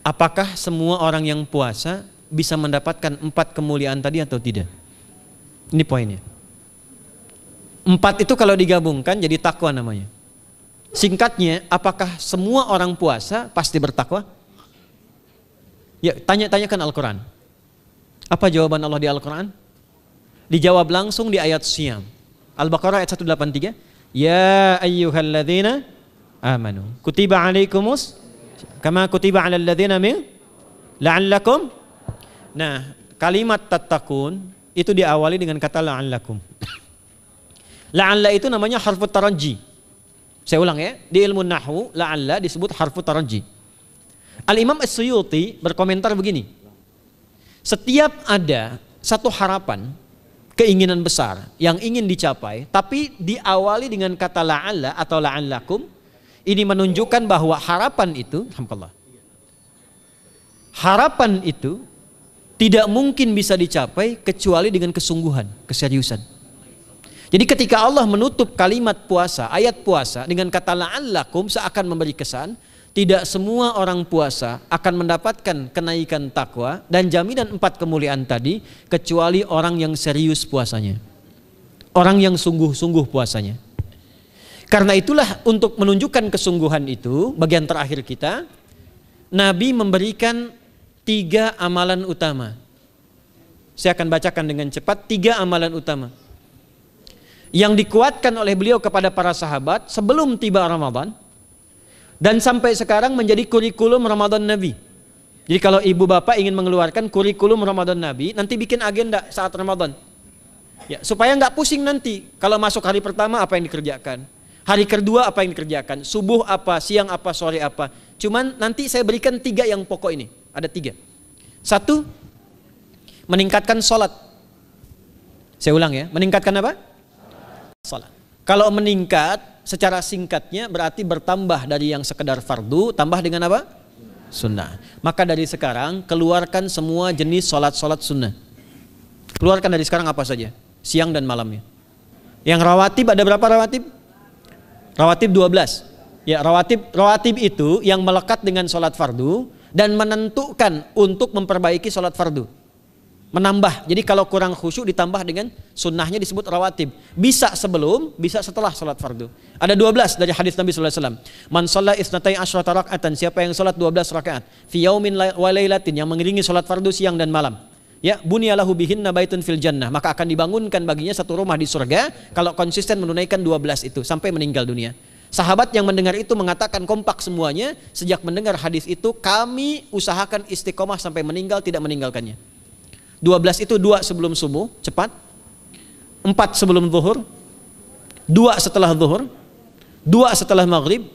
apakah semua orang yang puasa bisa mendapatkan 4 kemuliaan tadi atau tidak? Ini poinnya. 4 itu kalau digabungkan jadi takwa namanya. Singkatnya, apakah semua orang puasa pasti bertakwa? Ya, tanyakan Al-Quran. Apa jawaban Allah di Al-Quran? Dijawab langsung di ayat Siyam. Al-Baqarah ayat 183. Ya ayyuhalladzina amanu kutiba alaikumus kama kutiba alal ladzina min la'allakum. Nah, kalimat tattaqun itu diawali dengan kata la'allakum. La'alla itu namanya harfu taraji. Saya ulang ya, di ilmu nahwu la'alla disebut harfu taraji. Al-Imam As-Suyuti berkomentar begini. Setiap ada satu harapan, keinginan besar yang ingin dicapai, tapi diawali dengan kata la'alla atau la'allakum, ini menunjukkan bahwa harapan itu, alhamdulillah, harapan itu tidak mungkin bisa dicapai kecuali dengan kesungguhan, keseriusan. Jadi ketika Allah menutup kalimat puasa, ayat puasa dengan kata la'allakum seakan memberi kesan, tidak semua orang puasa akan mendapatkan kenaikan takwa dan jaminan 4 kemuliaan tadi kecuali orang yang serius puasanya. Orang yang sungguh-sungguh puasanya. Karena itulah untuk menunjukkan kesungguhan itu, bagian terakhir kita, Nabi memberikan 3 amalan utama. Saya akan bacakan dengan cepat 3 amalan utama yang dikuatkan oleh beliau kepada para sahabat sebelum tiba Ramadan dan sampai sekarang menjadi kurikulum Ramadan Nabi. Jadi kalau ibu bapak ingin mengeluarkan kurikulum Ramadan Nabi, nanti bikin agenda saat Ramadan ya, supaya nggak pusing nanti kalau masuk hari pertama apa yang dikerjakan, hari kedua apa yang dikerjakan, subuh apa, siang apa, sore apa. Cuman nanti saya berikan 3 yang pokok ini. Ada 3. 1, meningkatkan sholat. Saya ulang ya, meningkatkan apa? Salat. Kalau meningkat secara singkatnya berarti bertambah dari yang sekedar fardu tambah dengan apa? Sunnah. Maka dari sekarang keluarkan semua jenis salat-salat sunnah. Keluarkan dari sekarang apa saja, siang dan malamnya. Yang rawatib ada berapa rawatib? Rawatib 12. Ya, rawatib itu yang melekat dengan salat fardu dan menentukan untuk memperbaiki salat fardu. Menambah, jadi kalau kurang khusyuk ditambah dengan sunnahnya disebut rawatib. Bisa sebelum, bisa setelah salat fardu. Ada 12 dari hadis Nabi SAW. Man shalla isnatai asyrata raka'atan, siapa yang salat 12 rakaat fi yaumin wa lailatin, yang mengiringi salat fardu siang dan malam, ya, bunyalahu bihinna baitun fil jannah, maka akan dibangunkan baginya satu rumah di surga kalau konsisten menunaikan 12 itu sampai meninggal dunia. Sahabat yang mendengar itu mengatakan kompak semuanya, sejak mendengar hadis itu kami usahakan istiqomah sampai meninggal tidak meninggalkannya. 12 itu 2 sebelum subuh, cepat. 4 sebelum zuhur, 2 setelah zuhur, 2 setelah maghrib,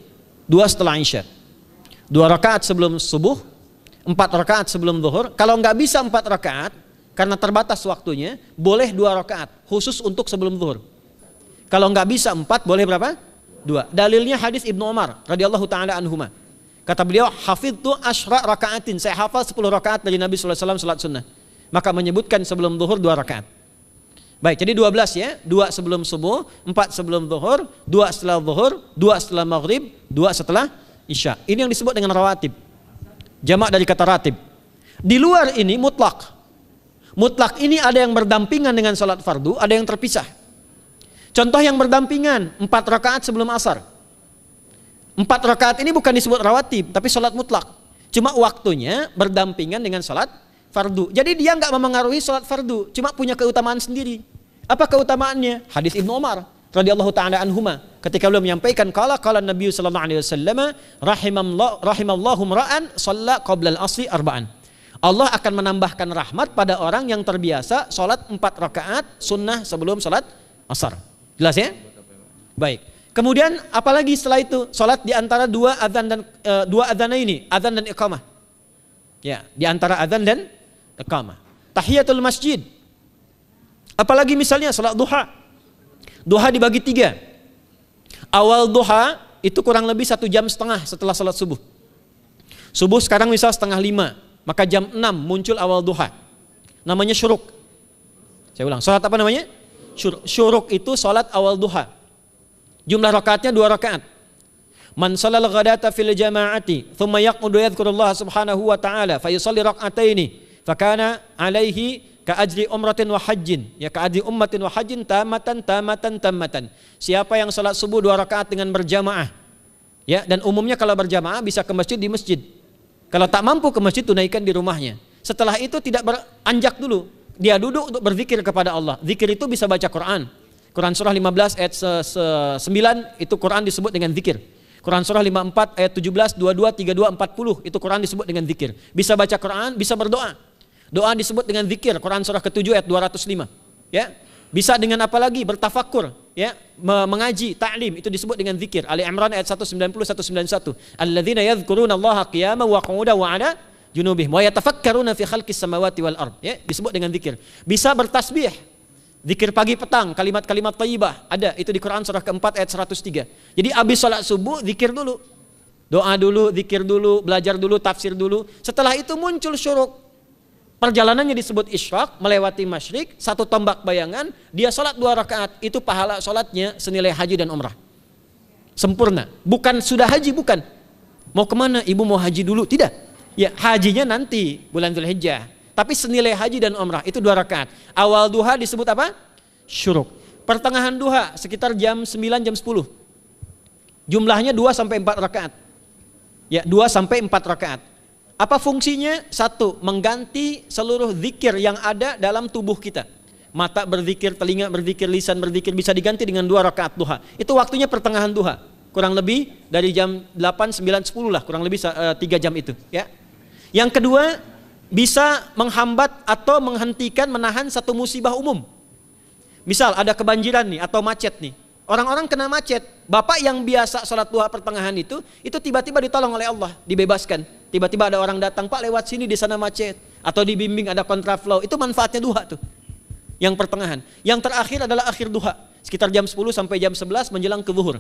2 setelah isya. 2 rakaat sebelum subuh, 4 rakaat sebelum zuhur. Kalau nggak bisa 4 rakaat karena terbatas waktunya, boleh 2 rakaat khusus untuk sebelum zuhur. Kalau nggak bisa 4, boleh berapa? 2. Dalilnya hadis Ibnu Umar radhiyallahu taala anhuma. Kata beliau, hafidtu asyra rakaatin, saya hafal 10 rakaat dari Nabi sallallahu alaihi wasallam salat sunnah. Maka menyebutkan sebelum zuhur 2 rakaat. Baik, jadi 12 ya, 2 sebelum subuh, 4 sebelum zuhur, 2 setelah zuhur, 2 setelah maghrib, 2 setelah isya. Ini yang disebut dengan rawatib. Jamak dari kata ratib. Di luar ini mutlak. Mutlak ini ada yang berdampingan dengan salat fardu, ada yang terpisah. Contoh yang berdampingan, 4 rakaat sebelum asar. 4 rakaat ini bukan disebut rawatib, tapi salat mutlak. Cuma waktunya berdampingan dengan salat fardu. Jadi dia nggak memengaruhi salat fardu, cuma punya keutamaan sendiri. Apa keutamaannya? Hadis Ibnu Umar radhiyallahu taala anhuma, ketika beliau menyampaikan qala Nabi sallallahu alaihi wasallam rahimallahu ra'an shalla qabla al-asri arba'an. Allah akan menambahkan rahmat pada orang yang terbiasa salat 4 rakaat sunnah sebelum salat asar. Jelas ya? Baik. Kemudian apalagi setelah itu? Salat di antara 2 adzan dan 2 adzan ini, adzan dan iqamah. Ya, di antara adzan dan iqamah. Tahiyatul masjid. Apalagi misalnya salat duha. Duha dibagi 3. Awal duha itu kurang lebih 1,5 jam setelah salat subuh. Subuh sekarang misal 4:30, maka jam 6 muncul awal duha. Namanya syuruk. Saya ulang, salat apa namanya? Syuruk itu salat awal duha. Jumlah rakaatnya 2 rakaat. Man shalal ghadata fil jama'ati thumma yaqudu yadhkurullah subhanahu wa ta'ala fa yusalli rak'ataini fakana alaihi ka ajri umratin wa hajjin, ya ka ajri ummatin wa hajjin tamatan. Siapa yang salat subuh 2 rakaat dengan berjamaah, ya, dan umumnya kalau berjamaah bisa ke masjid di masjid. Kalau tak mampu ke masjid, tunaikan di rumahnya. Setelah itu tidak beranjak dulu, dia duduk untuk berzikir kepada Allah. Zikir itu bisa baca Quran. Quran surah 15 ayat 9 itu Quran disebut dengan zikir. Quran surah 54 ayat 17, 22, 32, 40 itu Quran disebut dengan zikir. Bisa baca Quran, bisa berdoa. Doa disebut dengan zikir. Quran surah ke-7 ayat 205. Ya. Bisa dengan apa lagi? Bertafakkur, ya, mengaji, ta'lim, itu disebut dengan zikir. Ali Imran ayat 190 191. Alladzina yadhkuruna Allaha qiyaman wa qu'udan wa 'ala junubihim wa yatafakkaruna fi khalqis samawati wal ard, ya, disebut dengan zikir. Bisa bertasbih. Zikir pagi petang, kalimat-kalimat thayyibah, ada itu di Quran surah ke-4 ayat 103. Jadi habis salat subuh zikir dulu. Doa dulu, zikir dulu, belajar dulu, tafsir dulu. Setelah itu muncul syuruk. Perjalanannya disebut isyraq, melewati masyrik, 1 tombak bayangan, dia salat 2 rakaat, itu pahala salatnya senilai haji dan umrah. Sempurna. Bukan sudah haji, bukan. Mau kemana? Ibu mau haji dulu? Tidak. Ya, hajinya nanti bulan Dzulhijjah. Tapi senilai haji dan umrah itu 2 rakaat. Awal duha disebut apa? Syuruk. Pertengahan duha sekitar jam 9 jam 10. Jumlahnya 2 sampai 4 rakaat. Ya, 2 sampai 4 rakaat. Apa fungsinya? 1, mengganti seluruh zikir yang ada dalam tubuh kita. Mata berzikir, telinga berzikir, lisan berzikir, bisa diganti dengan 2 rakaat duha. Itu waktunya pertengahan duha. Kurang lebih dari jam 8, 9, 10 lah, kurang lebih 3 jam itu, ya. Yang kedua, bisa menghambat atau menghentikan, menahan satu musibah umum. Misal ada kebanjiran nih atau macet nih. Orang-orang kena macet. Bapak yang biasa sholat duha pertengahan itu tiba-tiba ditolong oleh Allah, dibebaskan. Tiba-tiba ada orang datang, Pak lewat sini di sana macet. Atau dibimbing ada kontraflow. Itu manfaatnya duha tuh. Yang pertengahan. Yang terakhir adalah akhir duha. Sekitar jam 10 sampai jam 11 menjelang ke zuhur.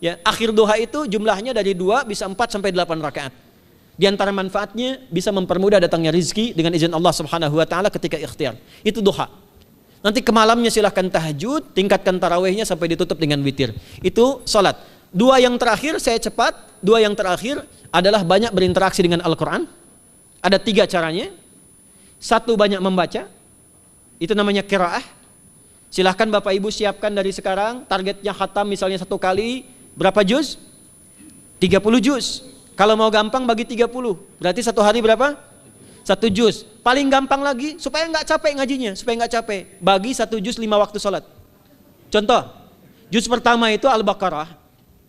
Ya, akhir duha itu jumlahnya dari 2 bisa 4 sampai 8 rakaat. Di antara manfaatnya bisa mempermudah datangnya rizki dengan izin Allah Subhanahu wa taala ketika ikhtiar. Itu duha. Nanti ke malamnya silahkan tahajud, tingkatkan tarawihnya sampai ditutup dengan witir. Itu salat. 2 yang terakhir saya cepat, 2 yang terakhir adalah banyak berinteraksi dengan Al-Qur'an. Ada 3 caranya. 1, banyak membaca. Itu namanya qiraah. Silahkan Bapak Ibu siapkan dari sekarang, targetnya khatam misalnya 1 kali berapa juz? 30 juz. Kalau mau gampang bagi 30, berarti 1 hari berapa? 1 juz. Paling gampang lagi, supaya nggak capek ngajinya, supaya nggak capek, bagi 1 juz 5 waktu sholat. Contoh, juz pertama itu Al-Baqarah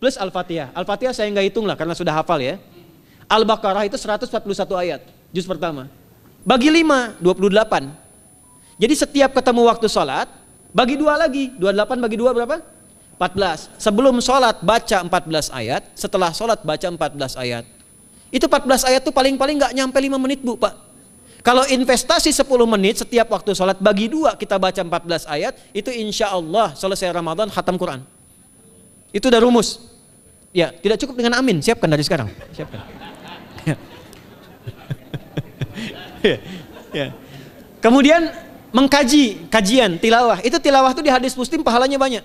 plus Al-Fatihah. Al-Fatihah saya nggak hitung lah karena sudah hafal ya. Al-Baqarah itu 141 ayat, juz pertama. Bagi 5, 28. Jadi setiap ketemu waktu sholat, bagi 2 lagi, 28 bagi 2 berapa? 14. Sebelum sholat baca 14 ayat, setelah sholat baca 14 ayat. Itu 14 ayat tuh paling-paling nggak nyampe 5 menit Bu, Pak. Kalau investasi 10 menit setiap waktu sholat, bagi 2 kita baca 14 ayat, itu insya Allah selesai Ramadan khatam Quran. Itu udah rumus. Ya, tidak cukup dengan amin, siapkan dari sekarang. Siapkan. Ya. Kemudian mengkaji, kajian, tilawah. Itu tilawah itu di hadis Muslim pahalanya banyak.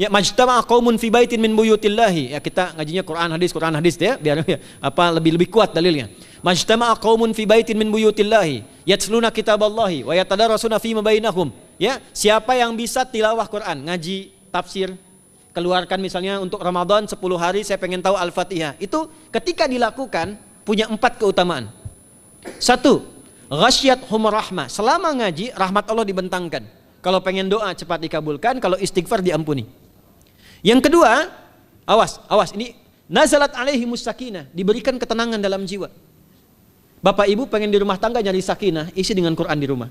Ya, majtama'a qaumun fi baitin min buyutillahi. Ya, kita ngajinya Quran hadis ya, biar ya, lebih kuat dalilnya. Majtama'a qaumun fi baitin min buyutillahi yatluna kitaballahi wa yatadarasuna fima bainahum. Ya, siapa yang bisa tilawah Quran, ngaji, tafsir, keluarkan misalnya untuk Ramadan 10 hari saya pengen tahu Al-Fatihah. Itu ketika dilakukan punya 4 keutamaan. 1, ghasyiyatuhum rahmah. Selama ngaji rahmat Allah dibentangkan. Kalau pengen doa cepat dikabulkan, kalau istighfar diampuni. Yang kedua, awas ini nazalat alaihimus sakinah, diberikan ketenangan dalam jiwa. Bapak Ibu pengen di rumah tangga nyari sakinah, isi dengan Quran di rumah.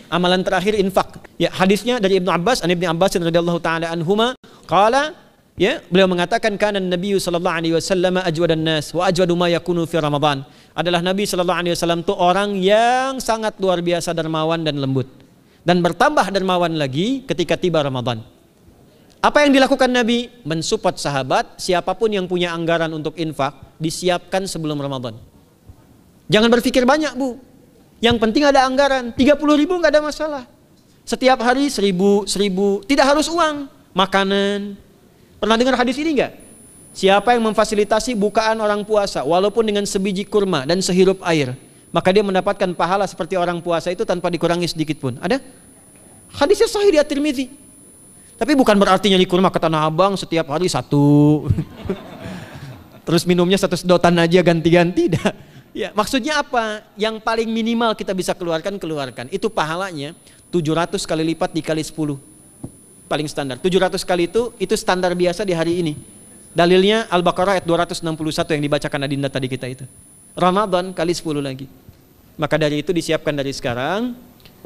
Amalan terakhir infak. Ya, hadisnya dari Ibnu Abbas, Ibnu Abbas radhiyallahu taala anhuma, qala, ya, beliau mengatakan kana Nabi sallallahu alaihi wasallam ajwadan nas wa ajwadu ma yakunu fi Ramadan. Adalah Nabi sallallahu alaihi wasallam itu orang yang sangat luar biasa dermawan dan lembut. Dan bertambah dermawan lagi ketika tiba Ramadan. Apa yang dilakukan Nabi? Mensupport sahabat, siapapun yang punya anggaran untuk infak, disiapkan sebelum Ramadan. Jangan berpikir banyak Bu. Yang penting ada anggaran, 30.000 nggak ada masalah. Setiap hari 1.000, tidak harus uang, makanan. Pernah dengar hadis ini nggak? Siapa yang memfasilitasi bukaan orang puasa walaupun dengan sebiji kurma dan sehirup air, maka dia mendapatkan pahala seperti orang puasa itu tanpa dikurangi sedikit pun. Ada? Hadisnya sahih di At-Tirmidzi. Tapi bukan berarti nyari kurma ke Tanah Abang setiap hari satu. Terus minumnya satu sedotan aja ganti-ganti. Ya, maksudnya apa? Yang paling minimal kita bisa keluarkan. Itu pahalanya 700 kali lipat dikali 10. Paling standar. 700 kali itu standar biasa di hari ini. Dalilnya Al-Baqarah ayat 261 yang dibacakan Adinda tadi kita itu. Ramadan kali 10 lagi. Maka dari itu disiapkan dari sekarang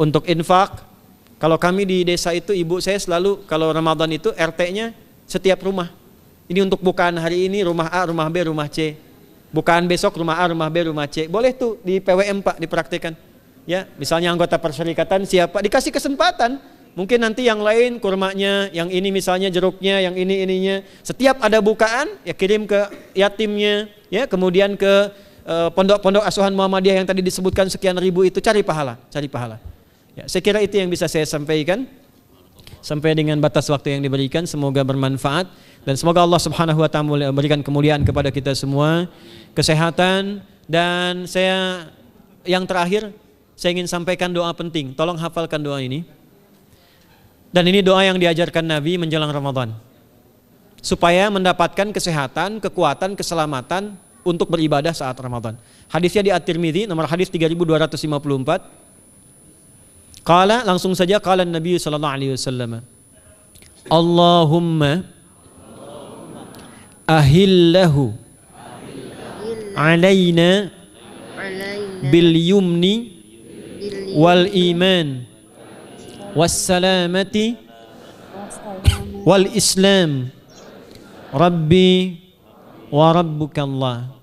untuk infak. Kalau kami di desa itu, ibu saya selalu kalau Ramadan itu RT-nya setiap rumah. Ini untuk bukaan hari ini rumah A, rumah B, rumah C. Bukaan besok rumah A, rumah B, rumah C. Boleh tuh di PWM Pak dipraktikkan. Ya, misalnya anggota perserikatan siapa dikasih kesempatan. Mungkin nanti yang lain kurmanya, yang ini misalnya jeruknya, yang ini ininya. Setiap ada bukaan ya kirim ke yatimnya, ya kemudian ke pondok-pondok asuhan Muhammadiyah yang tadi disebutkan sekian ribu itu, cari pahala. Ya, saya kira itu yang bisa saya sampaikan sampai dengan batas waktu yang diberikan. Semoga bermanfaat dan semoga Allah Subhanahu wa taala memberikan kemuliaan kepada kita semua, kesehatan, dan saya yang terakhir saya ingin sampaikan doa penting. Tolong hafalkan doa ini. Dan ini doa yang diajarkan Nabi menjelang Ramadan. Supaya mendapatkan kesehatan, kekuatan, keselamatan untuk beribadah saat Ramadan. Hadisnya di At-Tirmidzi nomor hadis 3254. Qala, langsung saja qala Nabi sallallahu alaihi wasallam. Allahumma ahillahu alaina bil yumni wal iman wassalamati wal islam rabbi wa rabbukallah.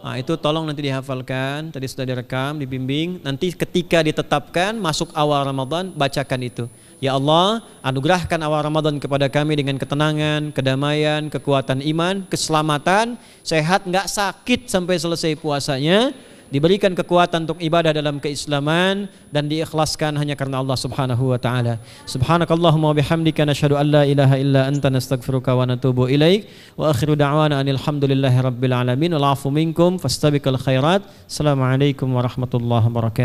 Nah, itu tolong nanti dihafalkan, tadi sudah direkam, dibimbing. Nanti ketika ditetapkan masuk awal Ramadan, bacakan itu. Ya Allah, anugerahkan awal Ramadan kepada kami dengan ketenangan, kedamaian, kekuatan iman, keselamatan, sehat, nggak sakit sampai selesai puasanya. Diberikan kekuatan untuk ibadah dalam keislaman dan diikhlaskan hanya karena Allah Subhanahu wa taala. Subhanakallahumma wa bihamdika nasyhadu an la ilaha illa anta nastaghfiruka wa natubu ilaik wa akhiru da'wana anil hamdulillahi rabbil alamin wal 'afu minkum fastabiqul khairat. Assalamualaikum warahmatullahi wabarakatuh.